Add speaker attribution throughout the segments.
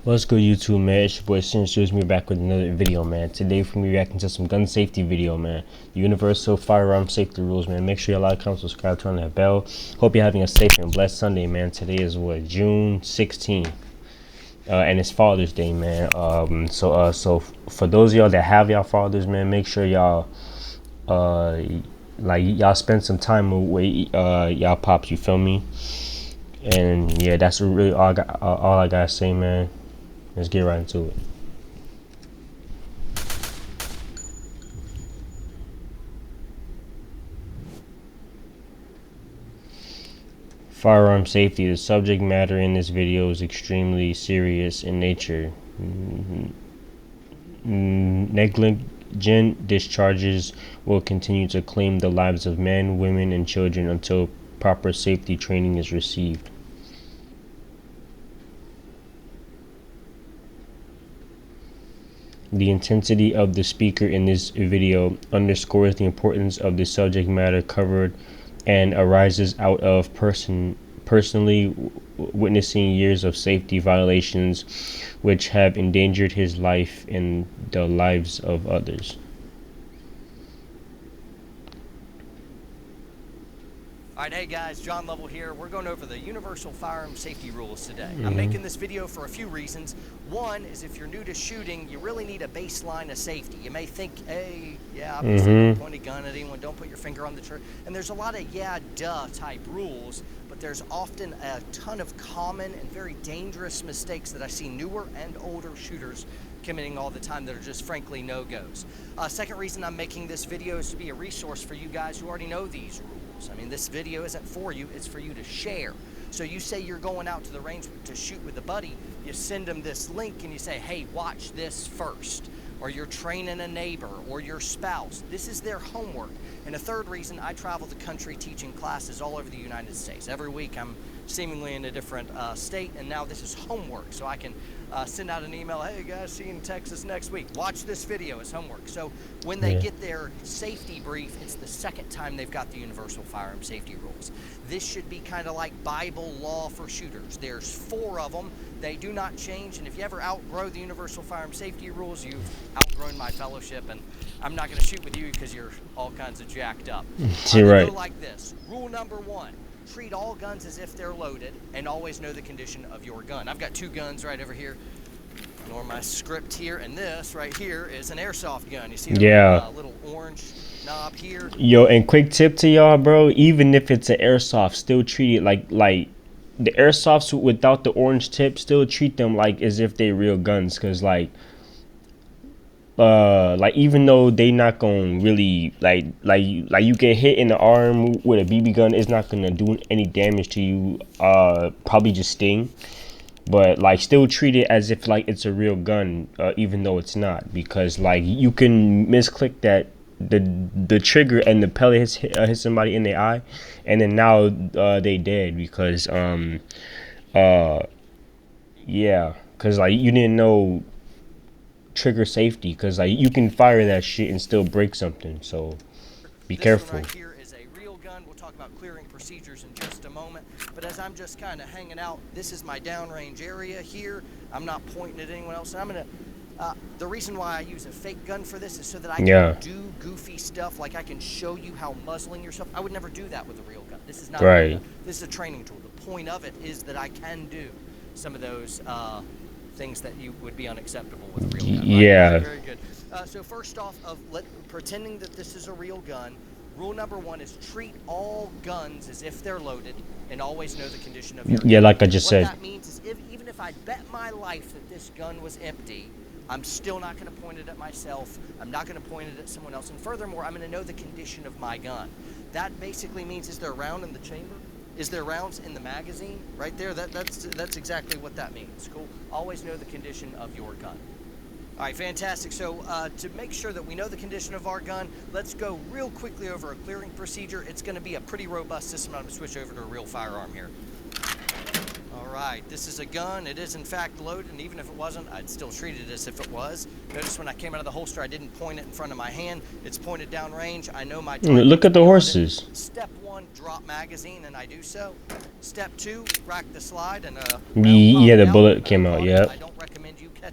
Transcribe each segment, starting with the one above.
Speaker 1: What's good, YouTube, man? It's your boy Sin. Shows me back with another video, man. Today we're gonna be reacting to some gun safety video, man. Universal firearm safety rules, man. Make sure you like, comment, subscribe, turn on that bell. Hope you're having a safe and blessed Sunday, man. Today is what, June 16th, and it's Father's Day, man. So for those of y'all that have y'all fathers, man, make sure y'all y'all spend some time with y'all pops. You feel me? And yeah, that's really all I gotta say, man. Let's get right into it. Firearm safety. The subject matter in this video is extremely serious in nature. Negligent discharges will continue to claim the lives of men, women, and children until proper safety training is received. The intensity of the speaker in this video underscores the importance of the subject matter covered and arises out of personally witnessing years of safety violations which have endangered his life and the lives of others.
Speaker 2: All right, hey guys, John Lovell here. We're going over the universal firearm safety rules today. I'm making this video for a few reasons. One is if you're new to shooting, you really need a baseline of safety. You may think, hey, yeah, obviously don't point a gun at anyone, don't put your finger on the trigger. And there's a lot of yeah, duh type rules, but there's often a ton of common and very dangerous mistakes that I see newer and older shooters committing all the time that are just frankly no-goes. Second reason I'm making this video is to be a resource for you guys who already know these rules. I mean, this video isn't for you, it's for you to share. So you say you're going out to the range to shoot with a buddy, you send them this link and you say, hey, watch this first. Or you're training a neighbor or your spouse. This is their homework. And a third reason, I travel the country teaching classes all over the United States. Every week I'm seemingly in a different state, and now this is homework. So I can send out an email, hey guys, see you in Texas next week. Watch this video as homework. So when they get their safety brief, it's the second time they've got the universal firearm safety rules. This should be kind of like Bible law for shooters. There's 4 of them. They do not change, and if you ever outgrow the universal firearm safety rules, you've outgrown my fellowship, and I'm not going to shoot with you because you're all kinds of jacked up.
Speaker 1: You're right.
Speaker 2: Go like this. Rule number 1. Treat all guns as if they're loaded and always know the condition of your gun. I've got 2 guns right over here. Ignore my script here, and this right here is an airsoft gun. You see the little orange knob here?
Speaker 1: Yo, and quick tip to y'all, bro, even if it's an airsoft, still treat it like the airsofts without the orange tip, still treat them like as if they real guns, because like even though they not gonna really like you get hit in the arm with a BB gun, it's not gonna do any damage to you, probably just sting, but like still treat it as if like it's a real gun, even though it's not, because like you can misclick that the trigger and the pellet hit somebody in the eye, and then now they dead because yeah, because like you didn't know trigger safety, because like you can fire that shit and still break something, so be careful.
Speaker 2: This one right here is a real gun. We'll talk about clearing procedures in just a moment, but as I'm just kind of hanging out, this is my downrange area here. I'm not pointing at anyone else, and I'm gonna the reason why I use a fake gun for this is so that I can do goofy stuff, like I can show you how muzzling yourself. I would never do that with a real gun. This is not
Speaker 1: right.
Speaker 2: This is a training tool. The point of it is that I can do some of those things that you would be unacceptable with a real gun. Right?
Speaker 1: Yeah.
Speaker 2: Very good. So first off, pretending that this is a real gun, rule number 1 is treat all guns as if they're loaded and always know the condition of your gun.
Speaker 1: Yeah, like I just said.
Speaker 2: What that means is even if I bet my life that this gun was empty, I'm still not going to point it at myself. I'm not going to point it at someone else. And furthermore, I'm going to know the condition of my gun. That basically means, is there a round in the chamber? Is there rounds in the magazine? Right there, that's exactly what that means. Cool. Always know the condition of your gun. All right, fantastic. So to make sure that we know the condition of our gun, let's go real quickly over a clearing procedure. It's going to be a pretty robust system. I'm going to switch over to a real firearm here. All right, this is a gun. It is in fact loaded, and even if it wasn't, I'd still treat it as if it was. Notice when I came out of the holster, I didn't point it in front of my hand. It's pointed down range. I know my target.
Speaker 1: Look at the horses.
Speaker 2: Step 1, drop magazine, and I do so. Step 2, rack the slide, and
Speaker 1: yeah, the bullet came out. Yep.
Speaker 2: I don't recommend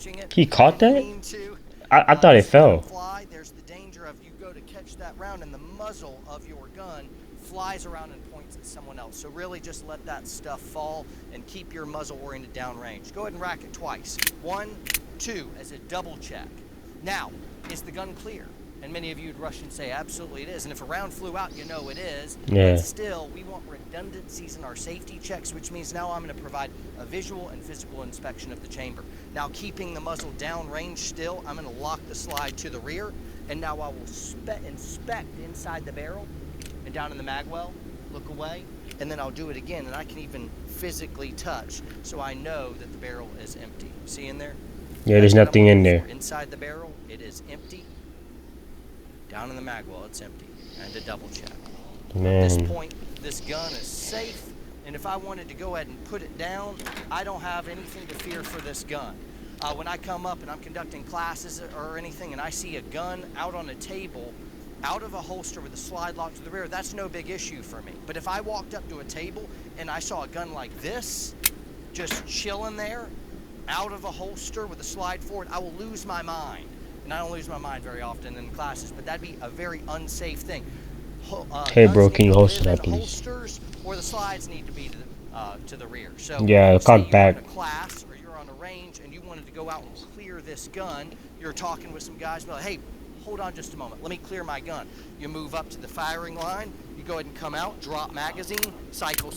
Speaker 2: catching it.
Speaker 1: He caught that?
Speaker 2: Mean to.
Speaker 1: I thought it fell.
Speaker 2: Fly, there's the danger of you go to catch that round and the muzzle of your gun flies around and points at someone else. So really just let that stuff fall and keep your muzzle oriented downrange. Go ahead and rack it twice. 1, 2 as a double check. Now, is the gun clear? And many of you would rush and say, absolutely it is. And if a round flew out, you know it is.
Speaker 1: Yeah.
Speaker 2: But still, we want redundancies in our safety checks, which means now I'm going to provide a visual and physical inspection of the chamber. Now, keeping the muzzle downrange still, I'm going to lock the slide to the rear. And now I will inspect inside the barrel and down in the mag well, look away, and then I'll do it again. And I can even physically touch so I know that the barrel is empty. See in there?
Speaker 1: Yeah, there's nothing in there.
Speaker 2: Inside the barrel, it is empty. Down in the mag well, it's empty. And a double check.
Speaker 1: Man.
Speaker 2: At this point, this gun is safe, and if I wanted to go ahead and put it down, I don't have anything to fear for this gun. When I come up and I'm conducting classes or anything, and I see a gun out on a table, out of a holster with a slide lock to the rear, that's no big issue for me. But if I walked up to a table and I saw a gun like this, just chilling there, out of a holster with a slide forward, I will lose my mind. And I don't lose my mind very often in classes, but that'd be a very unsafe thing.
Speaker 1: Hey bro, can you holster that please?
Speaker 2: Holsters or the slides need to be to the rear. So
Speaker 1: yeah, come back.
Speaker 2: You're in a class or you're on a range and you wanted to go out and clear this gun. You're talking with some guys, like, hey, hold on just a moment. Let me clear my gun. You move up to the firing line. You go ahead and come out, drop magazine, cycle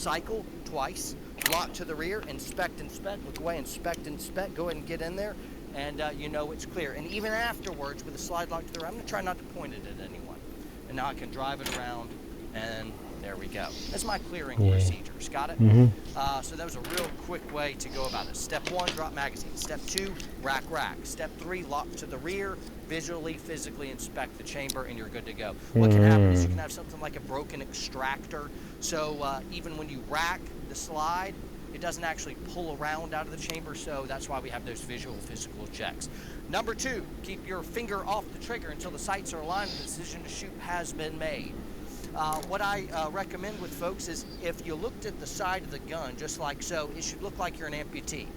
Speaker 2: twice, lock to the rear, inspect, look away, inspect. Go ahead and get in there. And you know it's clear. And even afterwards, with the slide lock to the rear, I'm going to try not to point it at anyone. And now I can drive it around, and there we go. That's my clearing procedures. Got it? So that was a real quick way to go about it. Step 1, drop magazine. Step 2, rack. Step 3, lock to the rear, visually, physically inspect the chamber, and you're good to go. What can happen is you can have something like a broken extractor. So even when you rack the slide, it doesn't actually pull around out of the chamber, so that's why we have those visual physical checks. Number 2, keep your finger off the trigger until the sights are aligned and the decision to shoot has been made. What I recommend with folks is if you looked at the side of the gun, just like so, it should look like you're an amputee.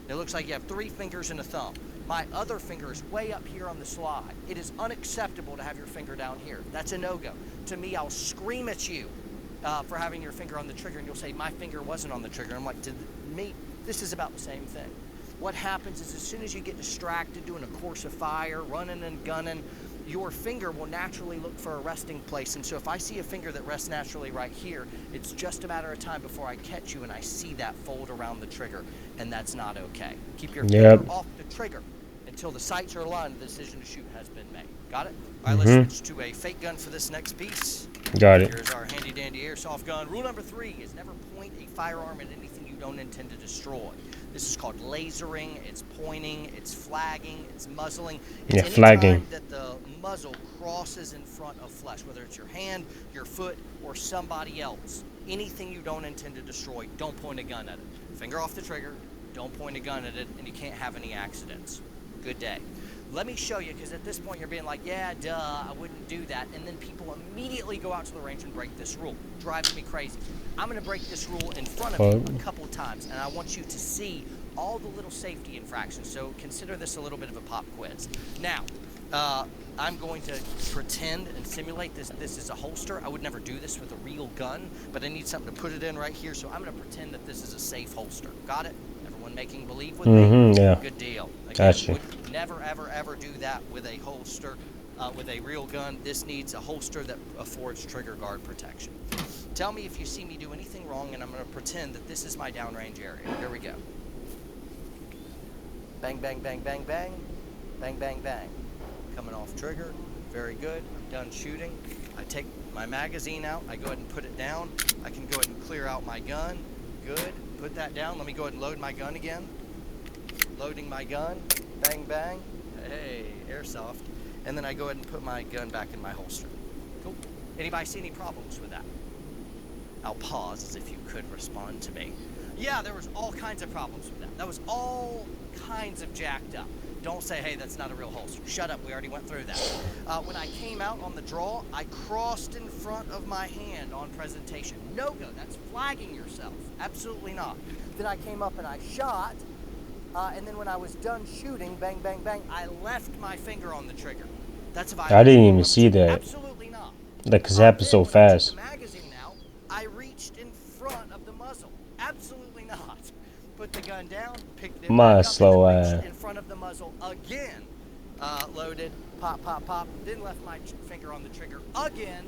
Speaker 2: It looks like you have 3 fingers and a thumb. My other finger is way up here on the slide. It is unacceptable to have your finger down here. That's a no-go. To me, I'll scream at you for having your finger on the trigger, and you'll say, my finger wasn't on the trigger. I'm like, to me, this is about the same thing. What happens is as soon as you get distracted doing a course of fire, running and gunning, your finger will naturally look for a resting place. And so if I see a finger that rests naturally right here, it's just a matter of time before I catch you and I see that fold around the trigger, and that's not okay. Keep your finger off the trigger until the sights are aligned and the decision to shoot has been made. Got it? All right, let's switch to a fake gun for this next piece.
Speaker 1: Got it.
Speaker 2: Here's our handy dandy airsoft gun. Rule number 3 is never point a firearm at anything you don't intend to destroy. This is called lasering, it's pointing, it's flagging, it's muzzling. It's
Speaker 1: flagging.
Speaker 2: that the muzzle crosses in front of flesh, whether it's your hand, your foot, or somebody else. Anything you don't intend to destroy, don't point a gun at it. Finger off the trigger, don't point a gun at it, and you can't have any accidents. Good day. Let me show you, because at this point you're being like, yeah, duh, I wouldn't do that. And then people immediately go out to the range and break this rule. Drives me crazy. I'm going to break this rule in front of you a couple of times, and I want you to see all the little safety infractions. So consider this a little bit of a pop quiz. Now, I'm going to pretend and simulate this. This is a holster. I would never do this with a real gun, but I need something to put it in right here. So I'm going to pretend that this is a safe holster. Got it? Everyone making believe with me?
Speaker 1: Yeah.
Speaker 2: Good deal. Again,
Speaker 1: gotcha.
Speaker 2: Would never, ever do that with a holster, with a real gun. This needs a holster that affords trigger guard protection. Tell me if you see me do anything wrong, and I'm going to pretend that this is my downrange area. Here we go. Bang, bang, bang, bang, bang. Bang, bang, bang. Coming off trigger. Very good. I'm done shooting. I take my magazine out. I go ahead and put it down. I can go ahead and clear out my gun. Good. Put that down. Let me go ahead and load my gun again. Loading my gun. Bang, bang. Hey, airsoft. And then I go ahead and put my gun back in my holster. Cool. Anybody see any problems with that? I'll pause as if you could respond to me. Yeah, there was all kinds of problems with that. That was all kinds of jacked up. Don't say, hey, that's not a real holster. Shut up, we already went through that. When I came out on the draw, I crossed in front of my hand on presentation. No go, that's flagging yourself. Absolutely not. Then I came up and I shot, And then when I was done shooting, bang, bang, bang, I left my finger on the trigger. That's a violation.
Speaker 1: I didn't
Speaker 2: Rule
Speaker 1: even
Speaker 2: number
Speaker 1: see
Speaker 2: two.
Speaker 1: that.
Speaker 2: Absolutely not.
Speaker 1: Like, 'cause it happened so
Speaker 2: When I took
Speaker 1: fast.
Speaker 2: the magazine out, I reached in front of the muzzle. Absolutely not. Put the gun down, picked it
Speaker 1: My
Speaker 2: back up,
Speaker 1: slow
Speaker 2: and then reached
Speaker 1: ass.
Speaker 2: in front of the muzzle again. Loaded, pop, pop, pop. Then left my finger on the trigger again.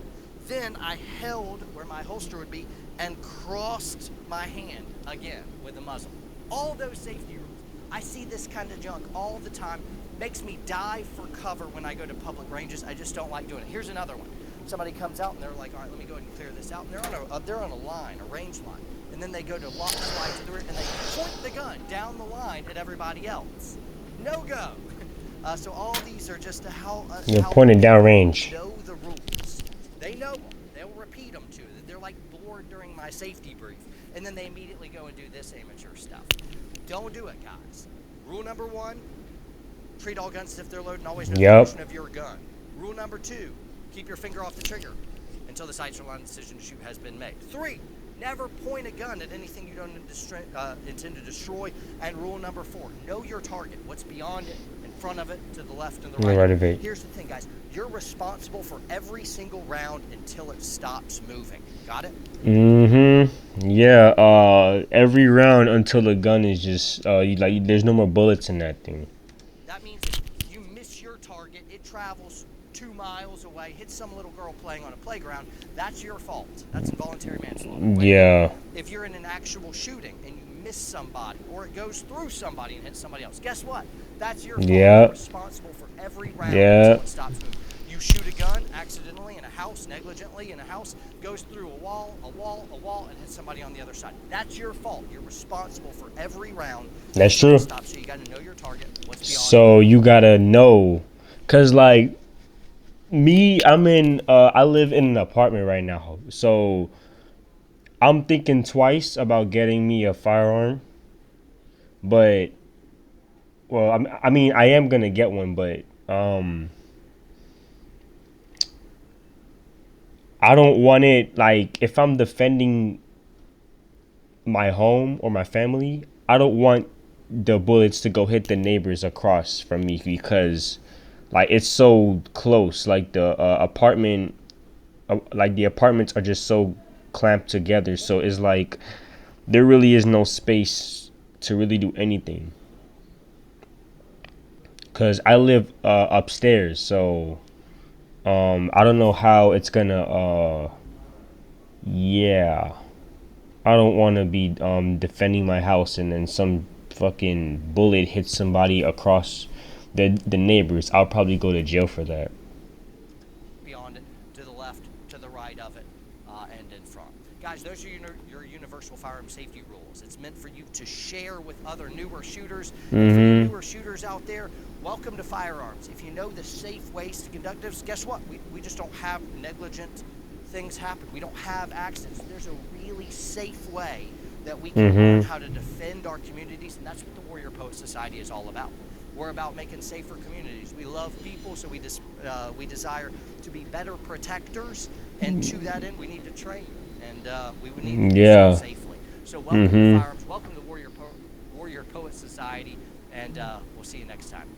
Speaker 2: Then I held where my holster would be and crossed my hand again with the muzzle. All those safety rules. I see this kind of junk all the time. Makes me dive for cover when I go to public ranges. I just don't like doing it. Here's another one. Somebody comes out and they're like, all right, let me go ahead and clear this out. And they're on a line, a range line. And then they go to lock slide to the rear and they point the gun down the line at everybody else. No go. So all these are just how
Speaker 1: You're pointing down range.
Speaker 2: know the rules. They know them. They'll repeat them too. They're like bored during my safety brief. And then they immediately go and do this amateur stuff. Don't do it, guys. Rule number one, treat all guns as if they're loaded and always know the position of your gun. Rule number two, keep your finger off the trigger until the sights or line decision to shoot has been made. 3, never point a gun at anything you don't intend to destroy. And rule number 4, know your target. What's beyond it, in front of it, to the left and the right.
Speaker 1: of it.
Speaker 2: Here's the thing, guys. You're responsible for every single round until it stops moving. Got it?
Speaker 1: Yeah, every round until the gun is just, there's no more bullets in that thing.
Speaker 2: That means if you miss your target, it travels 2 miles away, hits some little girl playing on a playground, that's your fault. That's involuntary manslaughter.
Speaker 1: Yeah.
Speaker 2: If you're in an actual shooting and you miss somebody, or it goes through somebody and hits somebody else, guess what? That's your fault. You're responsible for every round until it stops moving. You shoot a gun accidentally in a house, negligently in a house, goes through a wall, and hits somebody on the other side. That's your fault. You're responsible for every round.
Speaker 1: That's true.
Speaker 2: Stop. So you got to know your target. What's beyond
Speaker 1: so you gotta know, cause like me, I live in an apartment right now, so I'm thinking twice about getting me a firearm. But well, I mean, I am gonna get one, but I don't want it, like, if I'm defending my home or my family, I don't want the bullets to go hit the neighbors across from me, because like it's so close. Like the the apartments are just so clamped together, so it's like there really is no space to really do anything, because I live upstairs, so I don't know how it's gonna yeah, I don't want to be defending my house and then some fucking bullet hits somebody across the neighbors. I'll probably go to jail for that.
Speaker 2: Beyond it, to the left, to the right of it, and in front. Guys, those are your universal firearm safety rules. It's meant for you to share with other newer shooters. For the newer shooters out there, welcome to Firearms. If you know the safe ways to conduct this, guess what? We just don't have negligent things happen. We don't have accidents. There's a really safe way that we can learn how to defend our communities, and that's what the Warrior Poet Society is all about. We're about making safer communities. We love people, so we desire to be better protectors, and to that end, we need to train, and we would need to do so safely. So welcome to Firearms, welcome to Warrior Poet Society, and we'll see you next time.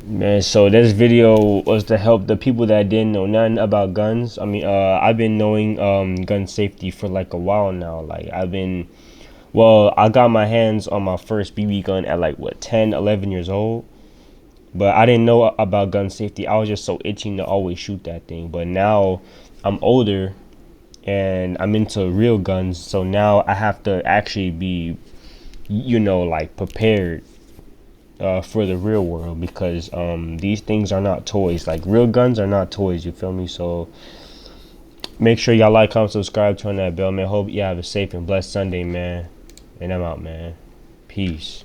Speaker 1: Man, so this video was to help the people that didn't know nothing about guns. I mean, I've been knowing gun safety for like a while now. Like I got my hands on my first BB gun at like 10, 11 years old. But I didn't know about gun safety. I was just so itching to always shoot that thing. But now I'm older and I'm into real guns, so now I have to actually be, like, prepared for the real world, because these things are not toys. Like, real guns are not toys, you feel me? So make sure y'all like, comment, subscribe, turn that bell, man. Hope you have a safe and blessed Sunday, man. And I'm out, man. Peace.